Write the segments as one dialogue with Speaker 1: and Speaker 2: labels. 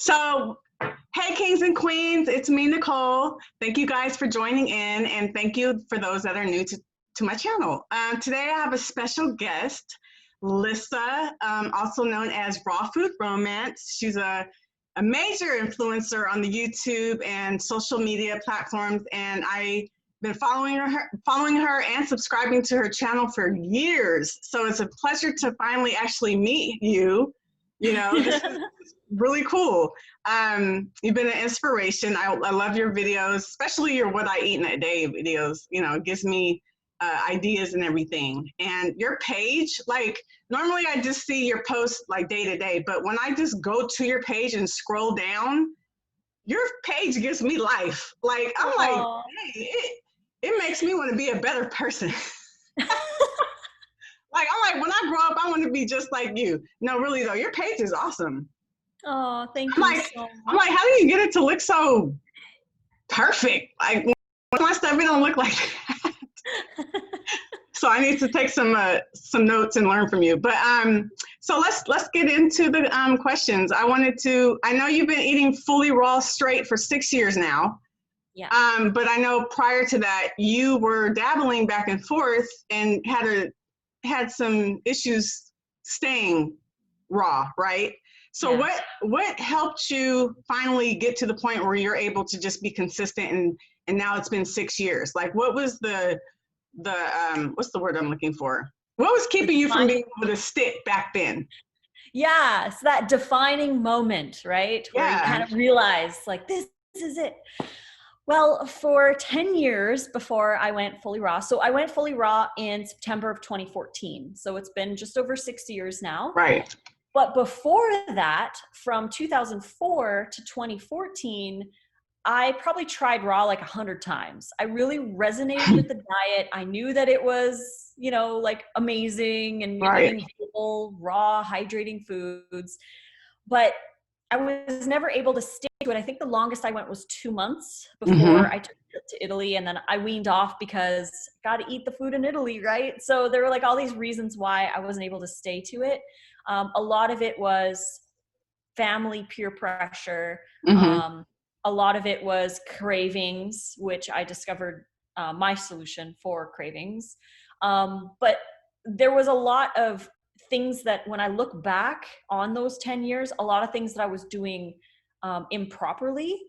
Speaker 1: So, hey, kings and queens, it's me, Nicole. Thank you guys for joining in, and thank you for those that are new to my channel. Today, I have a special guest, Lissa, also known as Raw Food Romance. She's a major influencer on the YouTube and social media platforms, and I've been following her and subscribing to her channel for years. So it's a pleasure to finally actually meet you. You know, this is really cool. You've been an inspiration. I love your videos, especially your what I eat in a day videos. You know, it gives me ideas and everything. And your page, like normally I just see your posts like day to day, but when I just go to your page and scroll down, your page gives me life. Like I'm like, hey, it makes me want to be a better person. Like, I'm like, when I grow up, I want to be just like you. No, really though, your page is awesome.
Speaker 2: Oh, thank you so much.
Speaker 1: I'm like, how do you get it to look so perfect? Like, when my stuff, it don't look like that. So I need to take some notes and learn from you. But so let's get into the questions. I know you've been eating fully raw straight for 6 years now.
Speaker 2: Yeah.
Speaker 1: But I know prior to that, you were dabbling back and forth and had some issues staying raw, right? So
Speaker 2: Yeah.
Speaker 1: what helped you finally get to the point where you're able to just be consistent and now it's been 6 years? Like what was the what's the word I'm looking for? What was keeping you from being able to stick back then?
Speaker 2: Yeah, so that defining moment, right? Where you kind of realize like this is it. Well, for 10 years before I went fully raw. So I went fully raw in September of 2014. So it's been just over 6 years now.
Speaker 1: Right.
Speaker 2: But before that, from 2004 to 2014, I probably tried raw like 100 times. I really resonated with the diet. I knew that it was, like amazing and eating whole, raw, hydrating foods. But I was never able to stick to it. I think the longest I went was 2 months before I took it to Italy, and then I weaned off because got to eat the food in Italy, right? So there were like all these reasons why I wasn't able to stay to it. A lot of it was family peer pressure. A lot of it was cravings, which I discovered my solution for cravings. But there was a lot of things that when I look back on those 10 years, a lot of things that I was doing improperly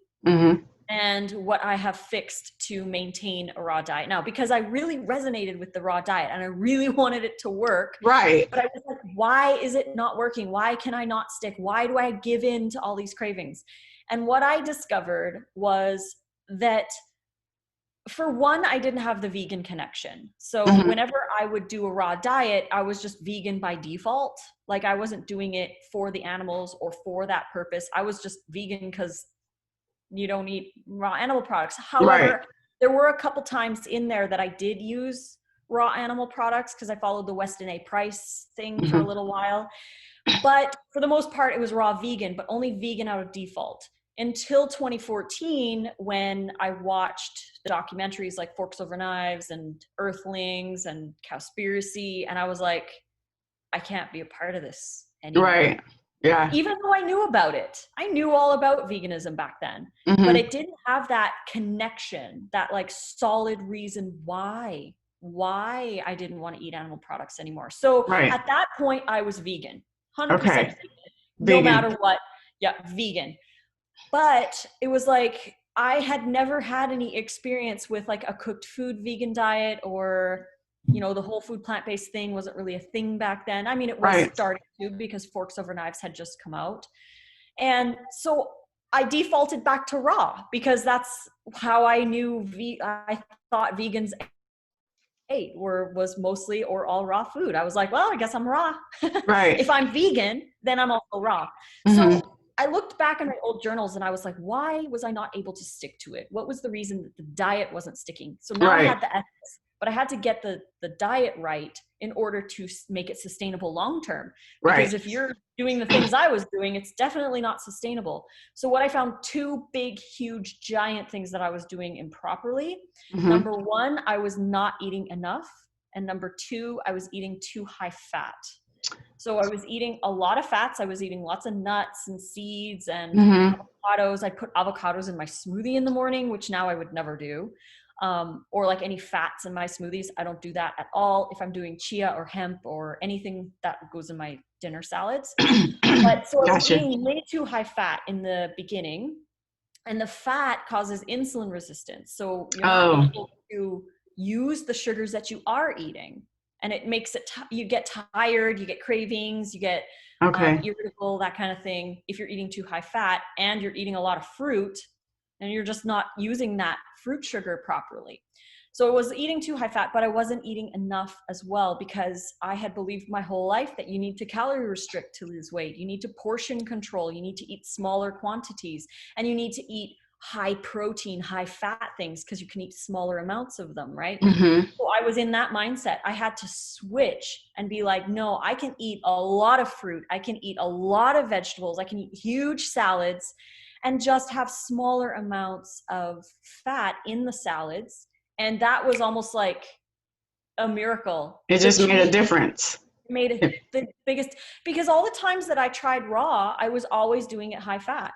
Speaker 2: and what I have fixed to maintain a raw diet now, because I really resonated with the raw diet and I really wanted it to work.
Speaker 1: Right.
Speaker 2: But I was like, why is it not working? Why can I not stick? Why do I give in to all these cravings? And what I discovered was that, for one, I didn't have the vegan connection. So whenever I would do a raw diet, I was just vegan by default. Like I wasn't doing it for the animals or for that purpose. I was just vegan because you don't eat raw animal products. However, there were a couple times in there that I did use raw animal products because I followed the Weston A. Price thing for a little while. But for the most part, it was raw vegan, but only vegan out of default. Until 2014, when I watched the documentaries like Forks Over Knives and Earthlings and Cowspiracy, and I was like, I can't be a part of this anymore.
Speaker 1: Right. Yeah.
Speaker 2: Even though I knew about it. I knew all about veganism back then, but it didn't have that connection, that like solid reason why I didn't want to eat animal products anymore. So at that point, I was vegan, 100% vegan, no matter what. Yeah, vegan. But it was like, I had never had any experience with like a cooked food vegan diet, or, the whole food plant-based thing wasn't really a thing back then. I mean, it was starting to, because Forks Over Knives had just come out. And so I defaulted back to raw because that's how I knew I thought vegans ate was mostly or all raw food. I was like, well, I guess I'm raw. If I'm vegan, then I'm also raw. So I looked back in my old journals and I was like, why was I not able to stick to it? What was the reason that the diet wasn't sticking? So now I had the ethics, but I had to get the diet right in order to make it sustainable long-term. Because if you're doing the things I was doing, it's definitely not sustainable. So what I found, two big, huge, giant things that I was doing improperly. Number one, I was not eating enough. And number two, I was eating too high fat. So I was eating a lot of fats. I was eating lots of nuts and seeds and
Speaker 1: Mm-hmm.
Speaker 2: avocados. I put avocados in my smoothie in the morning, which now I would never do. Or like any fats in my smoothies. I don't do that at all. If I'm doing chia or hemp or anything that goes in my dinner salads. But so I was
Speaker 1: Gotcha.
Speaker 2: eating way too high fat in the beginning, and the fat causes insulin resistance. So you're not
Speaker 1: Oh,
Speaker 2: able to use the sugars that you are eating. And it makes it, you get tired, you get cravings, you get
Speaker 1: okay.
Speaker 2: irritable, that kind of thing. If you're eating too high fat and you're eating a lot of fruit and you're just not using that fruit sugar properly. So I was eating too high fat, but I wasn't eating enough as well, because I had believed my whole life that you need to calorie restrict to lose weight. You need to portion control. You need to eat smaller quantities, and you need to eat high protein, high fat things because you can eat smaller amounts of them, right?
Speaker 1: Mm-hmm.
Speaker 2: So I was in that mindset. I had to switch and be like, no, I can eat a lot of fruit. I can eat a lot of vegetables. I can eat huge salads and just have smaller amounts of fat in the salads. And that was almost like a miracle.
Speaker 1: It
Speaker 2: The
Speaker 1: just made a
Speaker 2: change
Speaker 1: difference.
Speaker 2: made the biggest, because all the times that I tried raw, I was always doing it high fat.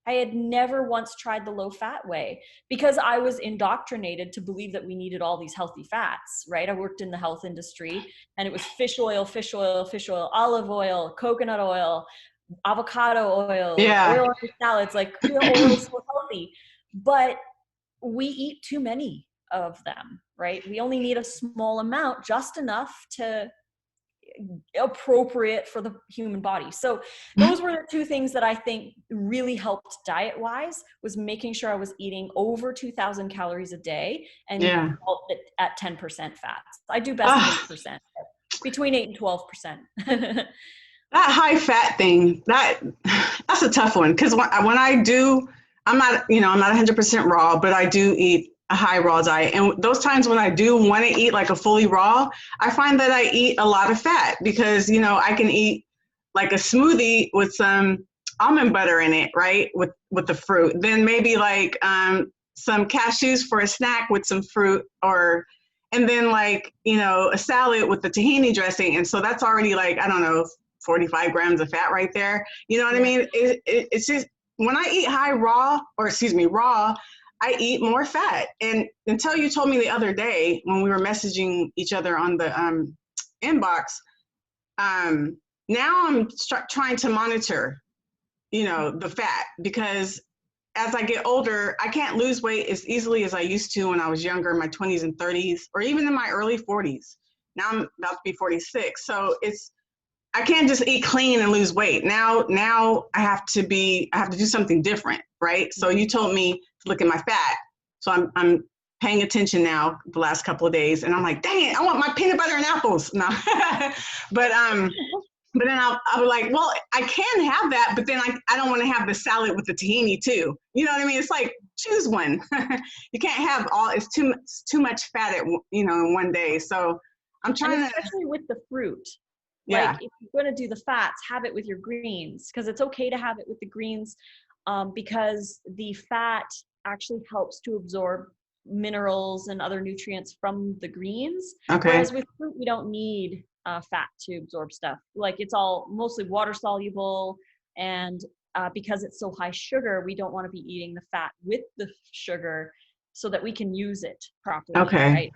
Speaker 2: I had never once tried the low fat way because I was indoctrinated to believe that we needed all these healthy fats, right? I worked in the health industry and it was fish oil, fish oil, fish oil, olive oil, coconut oil, avocado oil,
Speaker 1: Yeah.
Speaker 2: oil on your salads, like oil is so healthy. But we eat too many of them, right? We only need a small amount, just enough to appropriate for the human body. So those were the two things that I think really helped diet wise, was making sure I was eating over 2,000 calories a day and
Speaker 1: Yeah.
Speaker 2: at 10% fats. I do best at
Speaker 1: Ah,
Speaker 2: 8%, between 8 and 12%.
Speaker 1: that high fat thing, that's a tough one. Because when I do, I'm not, I'm not 100% raw, but I do eat a high raw diet. And those times when I do want to eat like a fully raw, I find that I eat a lot of fat because, I can eat like a smoothie with some almond butter in it, right? With the fruit. Then maybe like some cashews for a snack with some fruit, and then like, a salad with the tahini dressing. And so that's already like, I don't know, 45 grams of fat right there. You know what I
Speaker 2: Yeah.
Speaker 1: mean? It's just, when I eat raw, I eat more fat. And until you told me the other day when we were messaging each other on the inbox, now I'm trying to monitor, the fat, because as I get older, I can't lose weight as easily as I used to when I was younger, in my 20s and 30s, or even in my early 40s. Now I'm about to be 46. So I can't just eat clean and lose weight. Now I have to do something different, right? So you told me to look at my fat. So I'm paying attention now the last couple of days, and I'm like, dang it, I want my peanut butter and apples. No. But then I'll be like, well, I can have that, but then I don't want to have the salad with the tahini too. You know what I mean? It's like, choose one. You can't have it's too much fat in one day. So I'm
Speaker 2: And
Speaker 1: trying
Speaker 2: especially with the fruit.
Speaker 1: yeah.
Speaker 2: Like if you're going to do the fats, have it with your greens, because it's okay to have it with the greens, because the fat actually helps to absorb minerals and other nutrients from the greens.
Speaker 1: Okay.
Speaker 2: Whereas with fruit, we don't need fat to absorb stuff. Like it's all mostly water soluble, and because it's so high sugar, we don't want to be eating the fat with the sugar so that we can use it properly,
Speaker 1: Okay.
Speaker 2: right?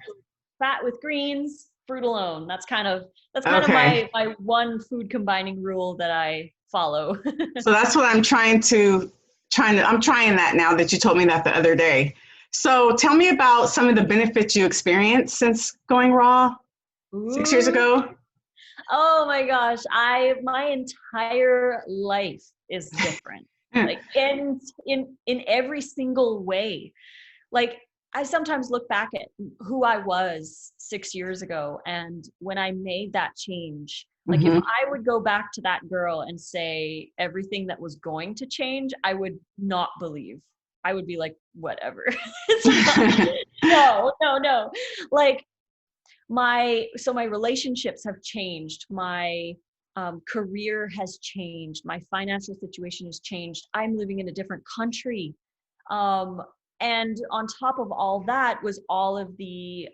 Speaker 2: Fat with greens, fruit alone. That's kind of
Speaker 1: Okay.
Speaker 2: my one food combining rule that I follow.
Speaker 1: So that's what I'm I'm trying that now that you told me that the other day. So tell me about some of the benefits you experienced since going raw 6 years
Speaker 2: Ooh.
Speaker 1: ago.
Speaker 2: Oh my gosh, my entire life is different. Like in every single way. Like I sometimes look back at who I was 6 years ago, and when I made that change, like if
Speaker 1: Mm-hmm.
Speaker 2: I would go back to that girl and say everything that was going to change, I would not believe. I would be like, whatever. It's not, no. Like my relationships have changed. My career has changed. My financial situation has changed. I'm living in a different country. And on top of all that was all of the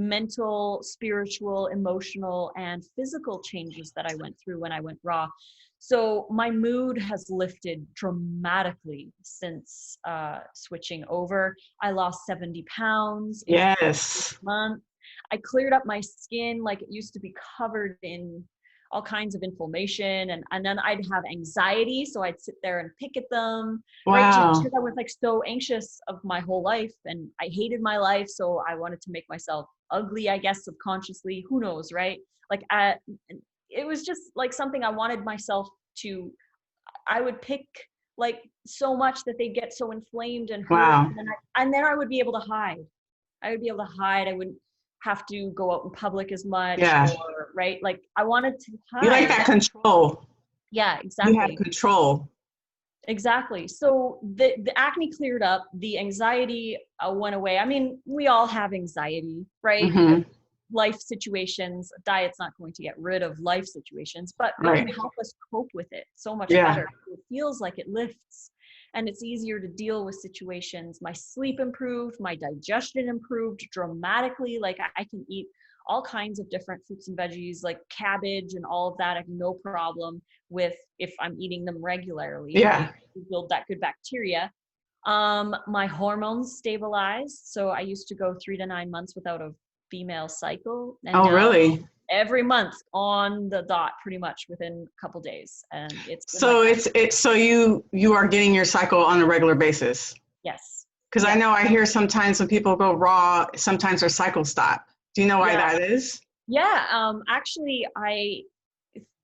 Speaker 2: mental, spiritual, emotional, and physical changes that I went through when I went raw. So my mood has lifted dramatically since switching over. I lost 70 pounds in
Speaker 1: Yes.
Speaker 2: a month. I cleared up my skin. Like, it used to be covered in all kinds of inflammation, and then I'd have anxiety, so I'd sit there and pick at them, right? Just
Speaker 1: Wow.
Speaker 2: because I was like so anxious of my whole life, and I hated my life, so I wanted to make myself ugly, I guess, subconsciously. Who knows, right? Like, it was just like something I wanted myself to. I would pick like so much that they'd get so inflamed and hurt,
Speaker 1: Wow.
Speaker 2: and then I would be able to hide. I would be able to hide. I wouldn't have to go out in public as much,
Speaker 1: Yeah.
Speaker 2: or right, like I wanted to
Speaker 1: You like
Speaker 2: hide.
Speaker 1: that control.
Speaker 2: Yeah,
Speaker 1: You have
Speaker 2: exactly.
Speaker 1: control.
Speaker 2: Exactly. So the acne cleared up, the anxiety went away. I mean, we all have anxiety, right?
Speaker 1: Mm-hmm.
Speaker 2: Life situations, diet's not going to get rid of life situations, but it can
Speaker 1: Right.
Speaker 2: help us cope with it so much
Speaker 1: Yeah.
Speaker 2: better. It feels like it lifts, and it's easier to deal with situations. My sleep improved, my digestion improved dramatically. Like, I can eat all kinds of different fruits and veggies, like cabbage and all of that. I have no problem with, if I'm eating them regularly,
Speaker 1: Yeah.
Speaker 2: right? To build that good bacteria. My hormones stabilized. So I used to go 3 to 9 months without a female cycle, and
Speaker 1: Oh,
Speaker 2: now
Speaker 1: really?
Speaker 2: every month on the dot, pretty much within a couple days. And it's been like
Speaker 1: So
Speaker 2: that.
Speaker 1: so you are getting your cycle on a regular basis?
Speaker 2: Yes.
Speaker 1: Because I
Speaker 2: Yep.
Speaker 1: know I hear sometimes when people go raw, sometimes their cycle stop. Do you know why
Speaker 2: Yeah.
Speaker 1: that is?
Speaker 2: Yeah. Actually, I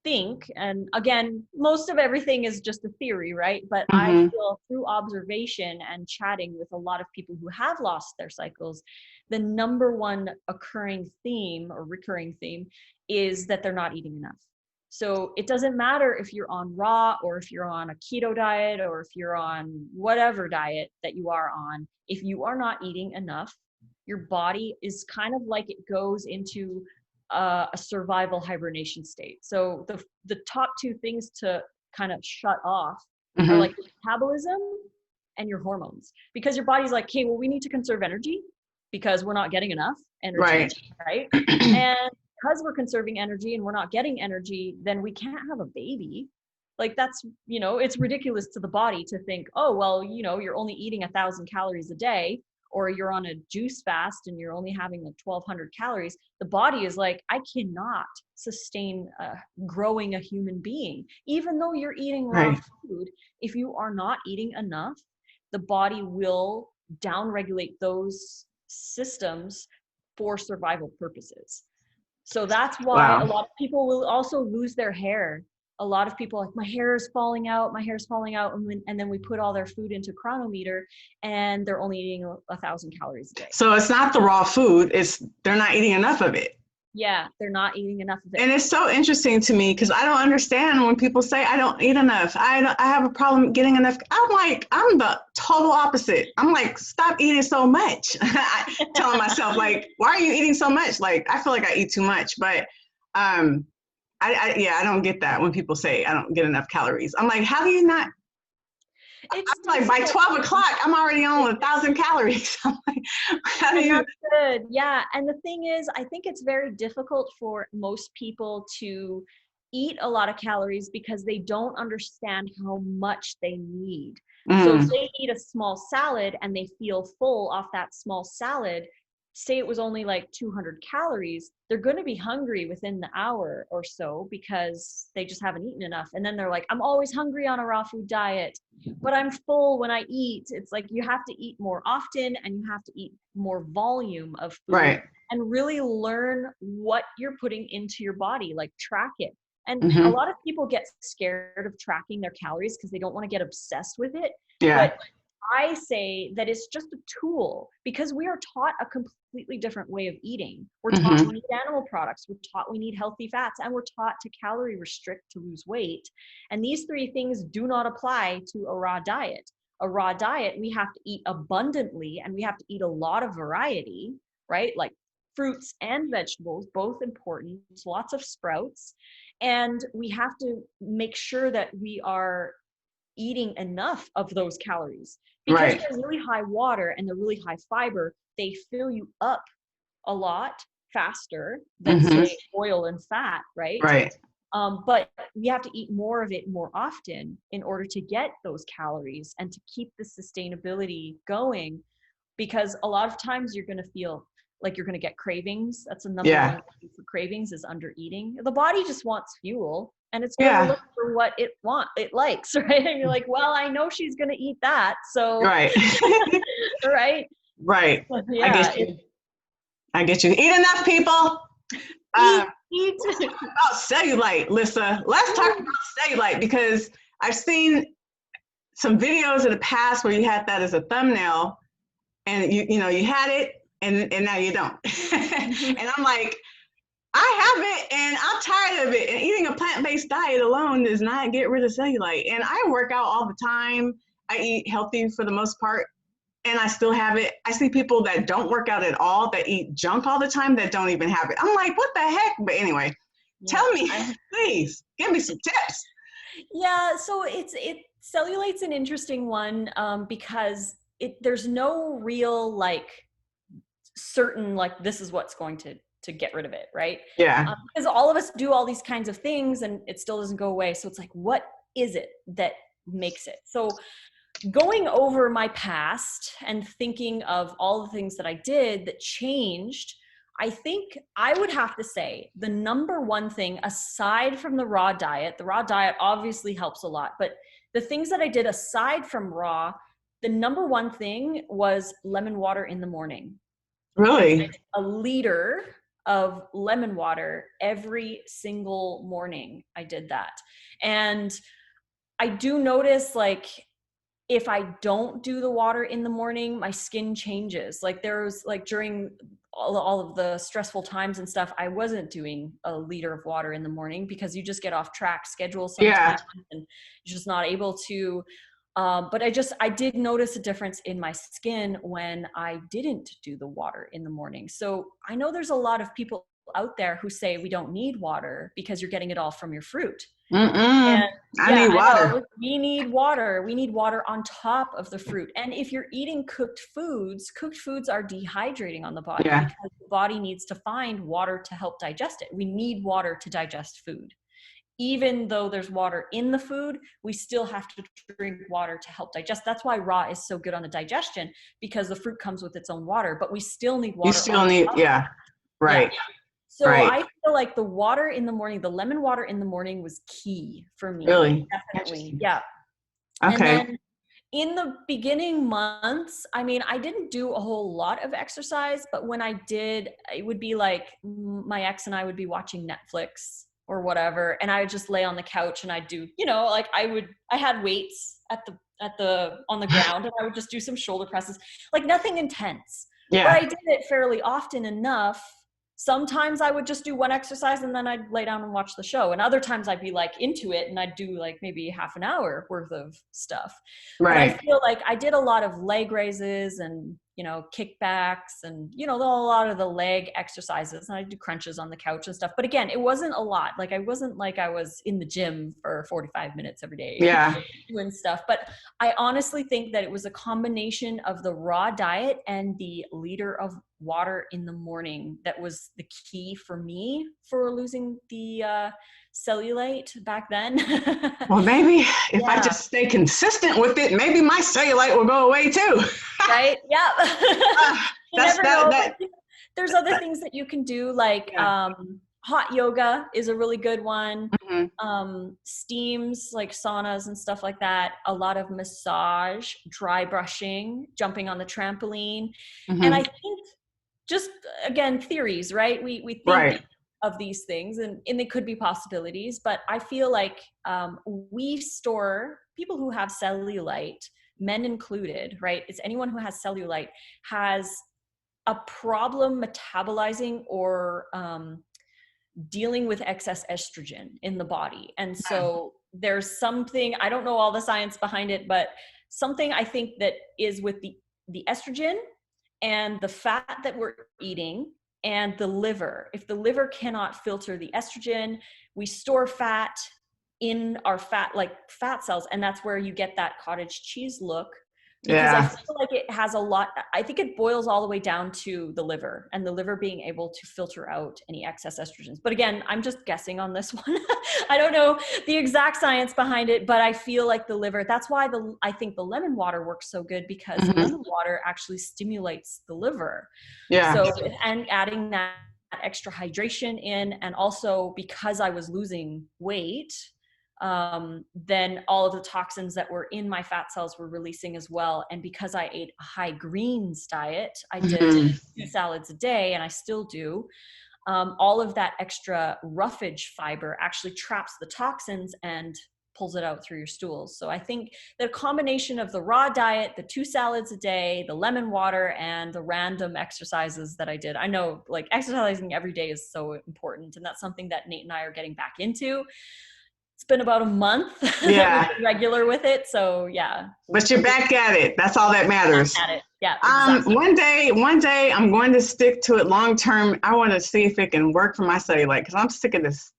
Speaker 2: think, and again, most of everything is just a theory, right? But I
Speaker 1: Mm-hmm.
Speaker 2: feel through observation and chatting with a lot of people who have lost their cycles, the number one occurring theme or recurring theme is that they're not eating enough. So it doesn't matter if you're on raw, or if you're on a keto diet, or if you're on whatever diet that you are on. If you are not eating enough, your body is kind of like, it goes into a survival hibernation state. So the top two things to kind of shut off are
Speaker 1: Mm-hmm.
Speaker 2: like your metabolism and your hormones, because your body's like, okay, well, we need to conserve energy because we're not getting enough energy,
Speaker 1: Right.
Speaker 2: right? And because we're conserving energy and we're not getting energy, then we can't have a baby. Like, that's, it's ridiculous to the body to think, oh, well, you're only eating 1,000 calories a day, or you're on a juice fast and you're only having like 1,200 calories. The body is like, I cannot sustain growing a human being. Even though you're eating raw
Speaker 1: Right.
Speaker 2: food, if you are not eating enough, the body will downregulate those systems for survival purposes. So that's why a
Speaker 1: Wow.
Speaker 2: lot of people will also lose their hair. A lot of people, like, my hair is falling out, my hair is falling out. And then we put all their food into chronometer, and they're only eating 1,000 calories a day.
Speaker 1: So it's not the raw food, it's they're not eating enough of it.
Speaker 2: Yeah, they're not eating enough of it.
Speaker 1: And it's so interesting to me because I don't understand when people say I don't eat enough. I have a problem getting enough. I'm like, I'm the total opposite. I'm like, stop eating so much. Telling myself, like, why are you eating so much? Like, I feel like I eat too much. But I don't get that when people say I don't get enough calories. I'm like, how do you not?
Speaker 2: It's
Speaker 1: I'm like, by 12 o'clock, I'm already on 1,000 calories. I'm like, how do
Speaker 2: and
Speaker 1: you?
Speaker 2: that's good. Yeah. And the thing is, I think it's very difficult for most people to eat a lot of calories because they don't understand how much they need. So if they eat a small salad and they feel full off that small salad, say it was only like 200 calories, they're going to be hungry within the hour or so because they just haven't eaten enough. And then they're like, I'm always hungry on a raw food diet, but I'm full when I eat. It's like, you have to eat more often and you have to eat more volume of food,
Speaker 1: Right.
Speaker 2: and really learn what you're putting into your body, like track it. And a
Speaker 1: Mm-hmm.
Speaker 2: lot of people get scared of tracking their calories because they don't want to get obsessed with it.
Speaker 1: Yeah.
Speaker 2: But I say that it's just a tool, because we are taught a completely different way of eating. We're taught we need animal products, we're taught we need healthy fats, and we're taught to calorie restrict to lose weight. And these three things do not apply to a raw diet. A raw diet, we have to eat abundantly and we have to eat a lot of variety, right? Like fruits and vegetables, both important, lots of sprouts. And we have to make sure that we are eating enough of those calories, because
Speaker 1: Right.
Speaker 2: they're really high water and they're really high fiber. They fill you up a lot faster than say oil and fat, right?
Speaker 1: Right.
Speaker 2: But we have to eat more of it more often in order to get those calories and to keep the sustainability going, because a lot of times you're going to feel like you're going to get cravings. That's the number one thing for cravings, is under eating. The body just wants fuel, and it's going to look for what it likes, right? And you're like, well, I know she's going to eat that, so
Speaker 1: right.
Speaker 2: right.
Speaker 1: Right.
Speaker 2: Yeah,
Speaker 1: I get you. Eat enough, people.
Speaker 2: Eat.
Speaker 1: About cellulite, Lissa. Let's talk about cellulite, because I've seen some videos in the past where you had that as a thumbnail, and you had it, and now you don't. And I'm like, I have it, and I'm tired of it. And eating a plant-based diet alone does not get rid of cellulite. And I work out all the time. I eat healthy for the most part, and I still have it. I see people that don't work out at all, that eat junk all the time, that don't even have it. I'm like, what the heck? But anyway, tell me, please, give me some tips.
Speaker 2: Yeah, so cellulite's an interesting one, because there's no real like certain like this is what's going to get rid of it, right?
Speaker 1: Yeah.
Speaker 2: Because all of us do all these kinds of things and it still doesn't go away. So it's like, what is it that makes it? So going over my past and thinking of all the things that I did that changed, I think I would have to say the number one thing, aside from the raw diet obviously helps a lot, but the things that I did aside from raw, the number one thing was lemon water in the morning.
Speaker 1: Really?
Speaker 2: A liter of lemon water every single morning. I did that. And I do notice, like, if I don't do the water in the morning, my skin changes. Like there's like during all of the stressful times and stuff, I wasn't doing a liter of water in the morning because you just get off track schedule sometimes and you're just not able to. But I did notice a difference in my skin when I didn't do the water in the morning. So I know there's a lot of people out there who say we don't need water because you're getting it all from your fruit.
Speaker 1: I need water.
Speaker 2: We need water. We need water on top of the fruit. And if you're eating cooked foods are dehydrating on the body because the body needs to find water to help digest it. We need water to digest food. Even though there's water in the food, we still have to drink water to help digest. That's why raw is so good on the digestion, because the fruit comes with its own water, but we still need water.
Speaker 1: You still need, right.
Speaker 2: Yeah. So I feel like the water in the morning, the lemon water in the morning was key for me.
Speaker 1: Really?
Speaker 2: Definitely. Yeah.
Speaker 1: Okay.
Speaker 2: And then in the beginning months, I mean, I didn't do a whole lot of exercise, but when I did, it would be like my ex and I would be watching Netflix or whatever. And I would just lay on the couch and I'd do, like I had weights on the ground and I would just do some shoulder presses, like nothing intense.
Speaker 1: Yeah.
Speaker 2: But I did it fairly often enough. Sometimes I would just do one exercise and then I'd lay down and watch the show. And other times I'd be like into it and I'd do like maybe half an hour worth of stuff.
Speaker 1: Right.
Speaker 2: But I feel like I did a lot of leg raises and, kickbacks and, a lot of the leg exercises, and I do crunches on the couch and stuff. But again, it wasn't a lot. Like I wasn't like I was in the gym for 45 minutes every day doing stuff. But I honestly think that it was a combination of the raw diet and the liter of water in the morning that was the key for me for losing the cellulite back then.
Speaker 1: Well, maybe if I just stay consistent with it, maybe my cellulite will go away too.
Speaker 2: Right? Yeah. There's other things that you can do, like hot yoga is a really good one. Mm-hmm. Steams, like saunas and stuff like that. A lot of massage, dry brushing, jumping on the trampoline. Mm-hmm. And I think just, again, theories, right? We think of these things and they could be possibilities, but I feel like people who have cellulite, men included, right? It's anyone who has cellulite has a problem metabolizing or dealing with excess estrogen in the body. And so there's something, I don't know all the science behind it, but something I think that is with the estrogen and the fat that we're eating and the liver. If the liver cannot filter the estrogen, we store fat in our fat cells. And that's where you get that cottage cheese look because I
Speaker 1: Yeah.
Speaker 2: feel like it has a lot. I think it boils all the way down to the liver, and the liver being able to filter out any excess estrogens. But again, I'm just guessing on this one. I don't know the exact science behind it, but I feel like the liver, that's why I think the lemon water works so good, because
Speaker 1: Mm-hmm.
Speaker 2: lemon water actually stimulates the liver.
Speaker 1: Yeah.
Speaker 2: So, and adding that extra hydration in, and also because I was losing weight, then all of the toxins that were in my fat cells were releasing as well. And because I ate a high greens diet, I did 2 salads a day, and I still do. All of that extra roughage fiber actually traps the toxins and pulls it out through your stools. So I think the combination of the raw diet, the 2 salads a day, the lemon water, and the random exercises that I did. I know like exercising every day is so important, and that's something that Nate and I are getting back into. It's been about a month that
Speaker 1: Yeah.
Speaker 2: we've been regular with it. So yeah.
Speaker 1: But you're back at it. That's all that matters.
Speaker 2: Back at it. Yeah, exactly.
Speaker 1: One day I'm going to stick to it long term. I want to see if it can work for my cellulite, because I'm sick of this.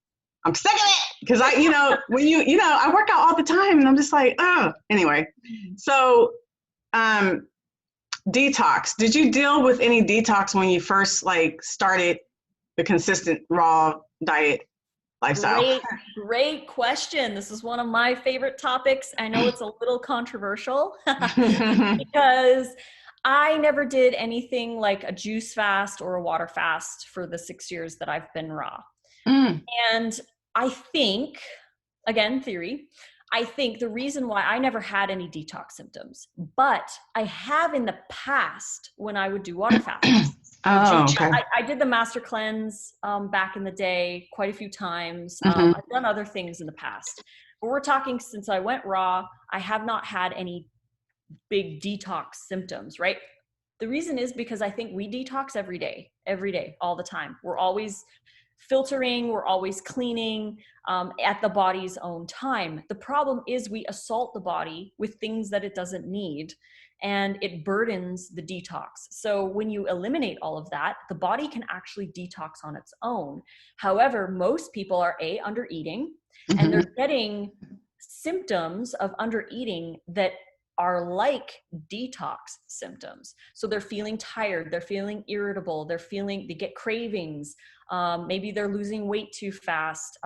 Speaker 1: I'm sick of it. Because when I work out all the time, and I'm just like, oh. Anyway, so detox. Did you deal with any detox when you first started the consistent raw diet lifestyle?
Speaker 2: Great question. This is one of my favorite topics. I know it's a little controversial because I never did anything like a juice fast or a water fast for the 6 years that I've been raw. And I think, again, theory, I think the reason why I never had any detox symptoms, but I have in the past when I would do water fasts.
Speaker 1: Okay.
Speaker 2: I did the master cleanse back in the day quite a few times. I've done other things in the past, but we're talking since I went raw, I have not had any big detox symptoms, right? The reason is because I think we detox every day, all the time. We're always filtering, we're always cleaning at the body's own time. The problem is we assault the body with things that it doesn't need, and it burdens the detox. So when you eliminate all of that, the body can actually detox on its own. However, most people are under eating, and they're getting symptoms of under eating that are like detox symptoms. So they're feeling tired, they're feeling irritable, they get cravings. Maybe they're losing weight too fast.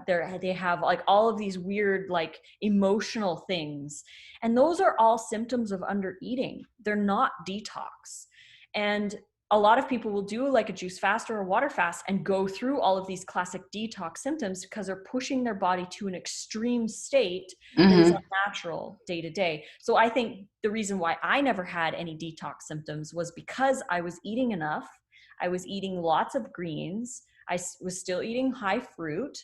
Speaker 2: They have like all of these weird like emotional things. And those are all symptoms of under eating. They're not detox. And a lot of people will do like a juice fast or a water fast and go through all of these classic detox symptoms because they're pushing their body to an extreme state that is unnatural day to day. So I think the reason why I never had any detox symptoms was because I was eating enough. I was eating lots of greens. I was still eating high fruit,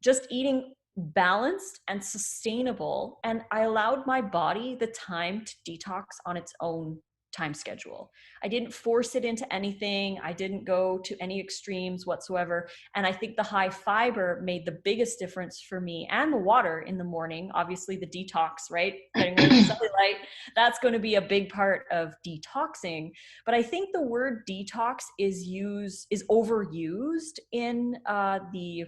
Speaker 2: just eating balanced and sustainable. And I allowed my body the time to detox on its own time schedule. I didn't force it into anything. I didn't go to any extremes whatsoever. And I think the high fiber made the biggest difference for me, and the water in the morning. Obviously the detox, right? Getting rid of the cellulite, that's going to be a big part of detoxing. But I think the word detox is overused in the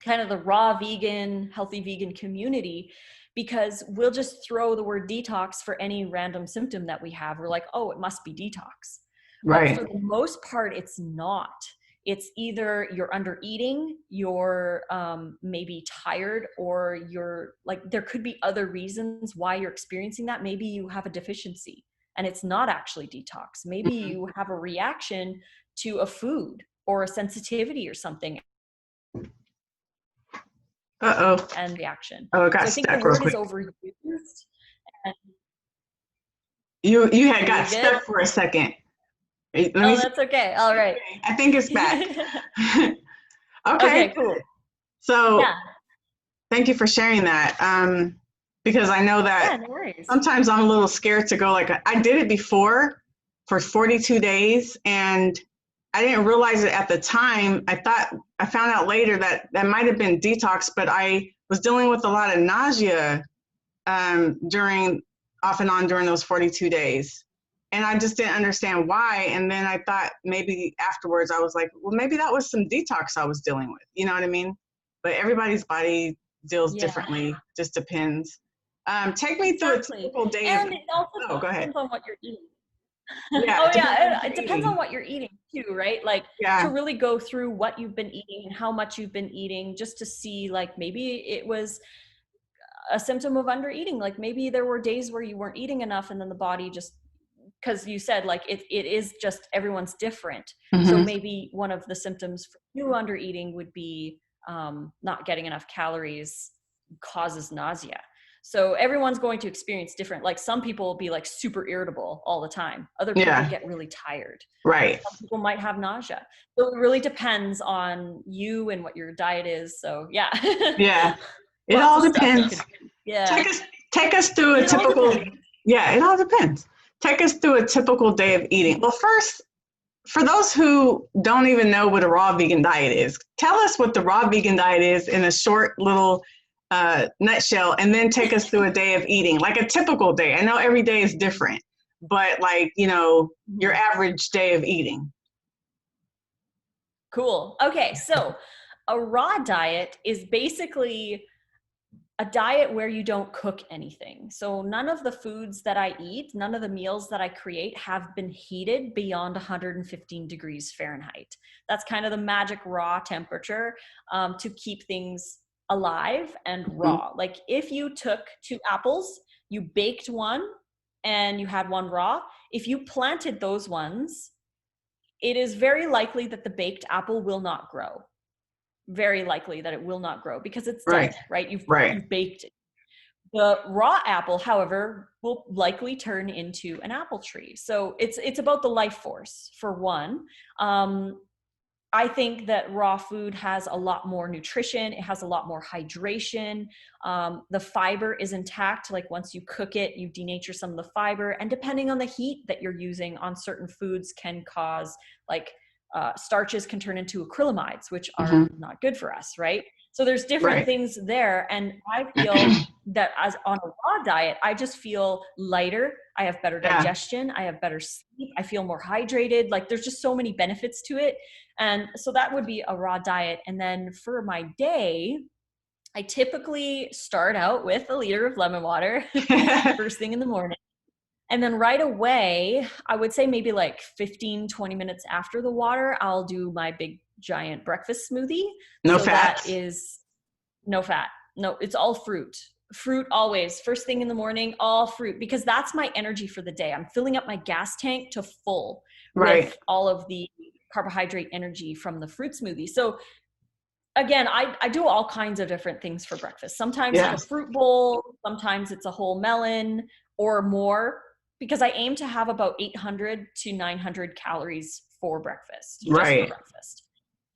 Speaker 2: kind of the raw vegan, healthy vegan community, because we'll just throw the word detox for any random symptom that we have. We're like, oh, it must be detox.
Speaker 1: Right.
Speaker 2: But for the most part, it's not. It's either you're under eating, you're maybe tired, or you're like, there could be other reasons why you're experiencing that. Maybe you have a deficiency and it's not actually detox. Maybe you have a reaction to a food or a sensitivity or something. And reaction.
Speaker 1: Oh, it got
Speaker 2: so I think the
Speaker 1: stuck real
Speaker 2: word
Speaker 1: quick.
Speaker 2: is overused. And
Speaker 1: you had got stuck for a second.
Speaker 2: That's okay. All right.
Speaker 1: I think it's back. Okay, cool. So yeah. Thank you for sharing that. Because I know that sometimes I'm a little scared to go, like, I did it before for 42 days and I didn't realize it at the time. I found out later that might have been detox, but I was dealing with a lot of nausea off and on during those 42 days. And I just didn't understand why. And then I thought maybe afterwards I was like, well, maybe that was some detox I was dealing with. You know what I mean? But everybody's body deals differently, just depends. Take me through a
Speaker 2: Exactly.
Speaker 1: typical day of.
Speaker 2: And it also
Speaker 1: Oh, go ahead.
Speaker 2: depends on what you're eating.
Speaker 1: Yeah,
Speaker 2: Oh
Speaker 1: it depends on
Speaker 2: yeah,
Speaker 1: what
Speaker 2: it
Speaker 1: you're
Speaker 2: depends on
Speaker 1: eating.
Speaker 2: what you're eating too, right? Like to
Speaker 1: Yeah.
Speaker 2: really go through what you've been eating and how much you've been eating, just to see like maybe it was a symptom of under eating. Like maybe there were days where you weren't eating enough and then the body just, because you said like it is just everyone's different. So
Speaker 1: Mm-hmm.
Speaker 2: maybe one of the symptoms for you under eating would be not getting enough calories causes nausea. So everyone's going to experience different. Like some people will be like super irritable all the time. Other people
Speaker 1: Yeah.
Speaker 2: get really tired.
Speaker 1: Right.
Speaker 2: Some people might have nausea. So it really depends on you and what your diet is. So yeah.
Speaker 1: Yeah. It
Speaker 2: Lots
Speaker 1: all
Speaker 2: of stuff you
Speaker 1: depends.
Speaker 2: could do. Yeah.
Speaker 1: Take us through a
Speaker 2: It all
Speaker 1: typical.
Speaker 2: depends.
Speaker 1: Yeah, it all depends. Take us through a typical day of eating. Well, first, for those who don't even know what a raw vegan diet is, tell us what the raw vegan diet is in a short little nutshell, and then take us through a day of eating, like a typical day. I know every day is different, but like, your average day of eating.
Speaker 2: Cool. Okay. So a raw diet is basically a diet where you don't cook anything. So none of the foods that I eat, none of the meals that I create have been heated beyond 115 degrees Fahrenheit. That's kind of the magic raw temperature to keep things alive and
Speaker 1: Mm-hmm.
Speaker 2: raw. Like if you took 2 apples, you baked one and you had one raw, if you planted those ones, it is very likely that the baked apple will not grow. Very likely that it will not grow because it's
Speaker 1: Right.
Speaker 2: dead, right? You've
Speaker 1: Right.
Speaker 2: baked it. The raw apple, however, will likely turn into an apple tree. So it's about the life force for one. I think that raw food has a lot more nutrition. It has a lot more hydration. The fiber is intact. Like once you cook it, you denature some of the fiber. And depending on the heat that you're using on certain foods can cause like starches can turn into acrylamides, which are
Speaker 1: Mm-hmm.
Speaker 2: not good for us, right? So there's different
Speaker 1: Right.
Speaker 2: things there. And I feel that as on a raw diet, I just feel lighter. I have better
Speaker 1: Yeah.
Speaker 2: digestion. I have better sleep. I feel more hydrated. Like there's just so many benefits to it. And so that would be a raw diet. And then for my day, I typically start out with a liter of lemon water first thing in the morning. And then right away, I would say maybe like 15, 20 minutes after the water, I'll do my big giant breakfast smoothie.
Speaker 1: No
Speaker 2: So that
Speaker 1: fats.
Speaker 2: is no fat. No, it's all fruit. Fruit always. First thing in the morning, all fruit, because that's my energy for the day. I'm filling up my gas tank to full
Speaker 1: Right.
Speaker 2: with all of the carbohydrate energy from the fruit smoothie. So again, I do all kinds of different things for breakfast. Sometimes it's a fruit bowl, sometimes it's a whole melon or more, because I aim to have about 800 to 900 calories for breakfast, just for
Speaker 1: Right.
Speaker 2: breakfast.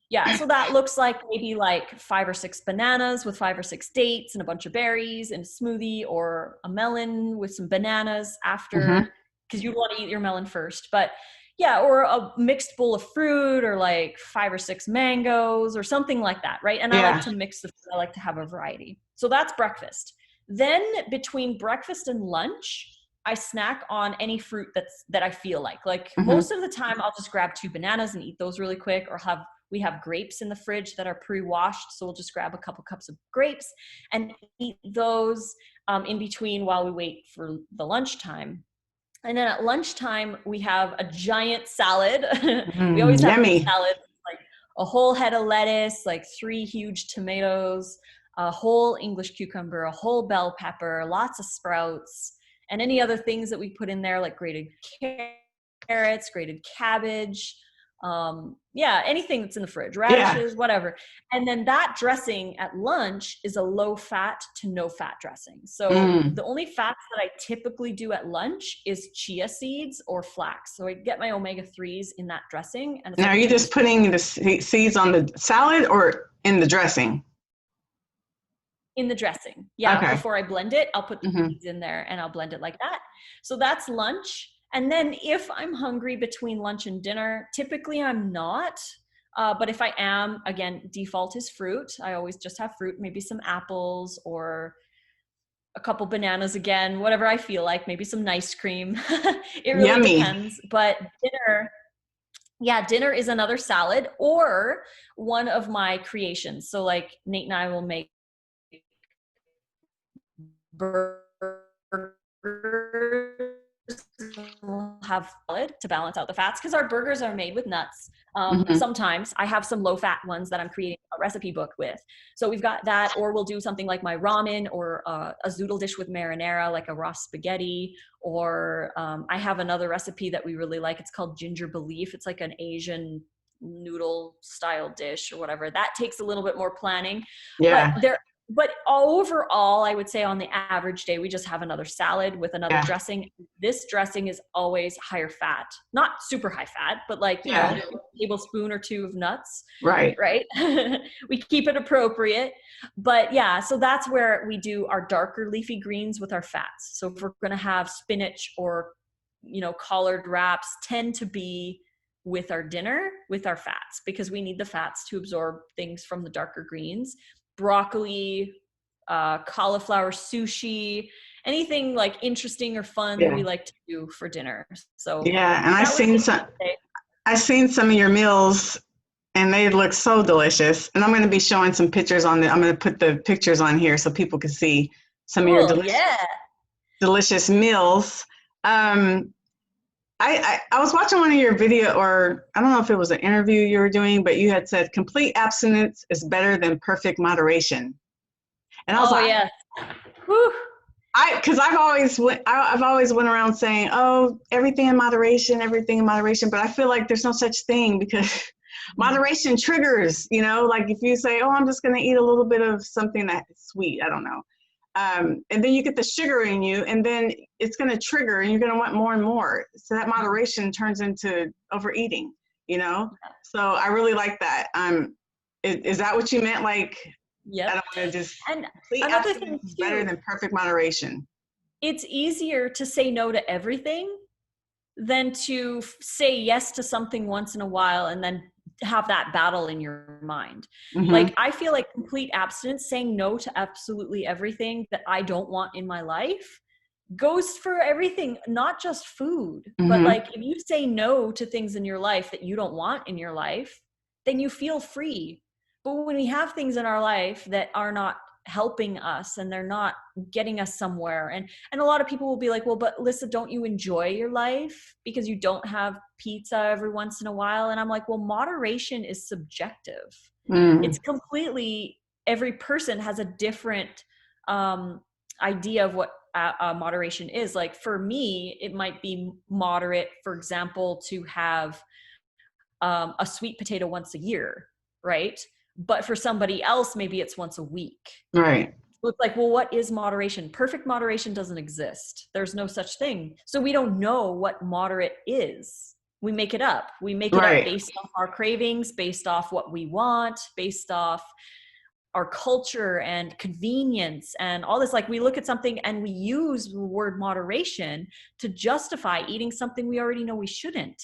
Speaker 2: Yeah, so that looks like maybe like 5 or 6 bananas with 5 or 6 dates and a bunch of berries and a smoothie, or a melon with some bananas
Speaker 1: Mm-hmm.
Speaker 2: after, because you want to eat your melon first. But yeah, or a mixed bowl of fruit, or like 5 or 6 mangoes or something like that, right? And I like
Speaker 1: Yeah.
Speaker 2: to mix the food. I like to have a variety. So that's breakfast. Then between breakfast and lunch, I snack on any fruit that I feel like. Like
Speaker 1: Mm-hmm.
Speaker 2: most of the time, I'll just grab 2 bananas and eat those really quick, or we have grapes in the fridge that are pre-washed. So we'll just grab a couple cups of grapes and eat those in between while we wait for the lunchtime. And then at lunchtime, we have a giant salad. We always have these
Speaker 1: Yummy.
Speaker 2: salads, like a whole head of lettuce, like 3 huge tomatoes, a whole English cucumber, a whole bell pepper, lots of sprouts, and any other things that we put in there, like grated carrots, grated cabbage, anything that's in the fridge, radishes, whatever. And then that dressing at lunch is a low fat to no fat dressing. So the only fats that I typically do at lunch is chia seeds or flax. So I get my omega-3s in that dressing. And it's
Speaker 1: Now,
Speaker 2: like
Speaker 1: are you just putting the seeds on the salad or in the dressing?
Speaker 2: in the dressing. Yeah.
Speaker 1: Okay.
Speaker 2: Before I blend it, I'll put the seeds in there and I'll blend it like that. So that's lunch. And then if I'm hungry between lunch and dinner, typically I'm not. But if I am, again, default is fruit. I always just have fruit, maybe some apples or a couple bananas again, whatever I feel like, maybe some ice cream. It really
Speaker 1: Yummy.
Speaker 2: depends. But dinner is another salad or one of my creations. So like Nate and I will make burgers have salad to balance out the fats because our burgers are made with nuts.
Speaker 1: Mm-hmm.
Speaker 2: Sometimes I have some low fat ones that I'm creating a recipe book with. So we've got that, or we'll do something like my ramen or a zoodle dish with marinara, like a raw spaghetti. Or I have another recipe that we really like. It's called ginger belief. It's like an Asian noodle style dish or whatever. That takes a little bit more planning.
Speaker 1: Yeah.
Speaker 2: But overall, I would say on the average day, we just have another salad with another dressing. This dressing is always higher fat, not super high fat, but like, you know, a tablespoon or two of nuts. Right. We keep it appropriate. But yeah, so that's where we do our darker leafy greens with our fats. So if we're going to have spinach or, you know, collard wraps, tend to be with our dinner, with our fats, because we need the fats to absorb things from the darker greens. Broccoli, cauliflower sushi, anything like interesting or fun we like to do for dinner. So
Speaker 1: and I've seen some of your meals and they look so delicious. And I'm going to be showing some pictures I'm going to put the pictures on here so people can see some of your delicious meals. I was watching one of your video, or I don't know if it was an interview you were doing, but you had said complete abstinence is better than perfect moderation. And I was because I've always went around saying, oh, everything in moderation, but I feel like there's no such thing because moderation triggers, you know, like if you say, oh, I'm just going to eat a little bit of something that's sweet, I don't know. And then you get the sugar in you, and then it's going to trigger, and you're going to want more and more. So that moderation turns into overeating, you know? So I really like that. Is that what you meant? Like, I don't want to just, and another thing is better than perfect moderation.
Speaker 2: It's easier to say no to everything than to say yes to something once in a while and then have that battle in your mind. Like, I feel like complete abstinence, saying no to absolutely everything that I don't want in my life, goes for everything, not just food, but like if you say no to things in your life that you don't want in your life, then you feel free. But when we have things in our life that are not helping us and they're not getting us somewhere, and a lot of people will be like, well, but Lissa, don't you enjoy your life because you don't have pizza every once in a while? And I'm like, well, moderation is subjective. It's completely, every person has a different idea of what moderation is. Like for me, it might be moderate, for example, to have a sweet potato once a year, right? But for somebody else, maybe it's once a week.
Speaker 1: Right.
Speaker 2: So it's like, well, what is moderation? Perfect moderation doesn't exist. There's no such thing. So we don't know what moderate is. We make it up. We make it up based off our cravings, based off what we want, based off our culture and convenience and all this. Like we look at something and we use the word moderation to justify eating something we already know we shouldn't.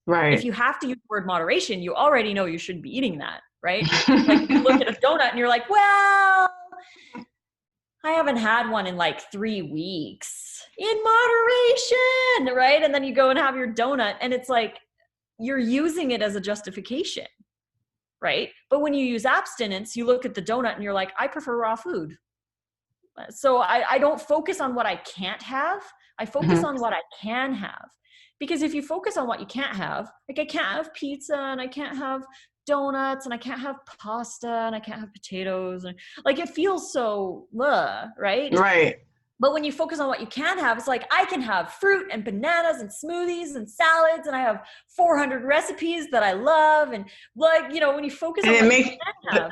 Speaker 1: Right.
Speaker 2: If you have to use the word moderation, you already know you shouldn't be eating that. Right? Like you look at a donut and you're like, well, I haven't had one in like 3 weeks in moderation, right? And then you go and have your donut and it's like, you're using it as a justification, right? But when you use abstinence, you look at the donut and you're like, I prefer raw food. So I don't focus on what I can't have. I focus on what I can have. Because if you focus on what you can't have, like I can't have pizza and I can't have donuts and I can't have pasta and I can't have potatoes, and like it feels so right? But when you focus on what you can have, it's like I can have fruit and bananas and smoothies and salads, and I have 400 recipes that I love, and like, you know, when you focus on what you can have,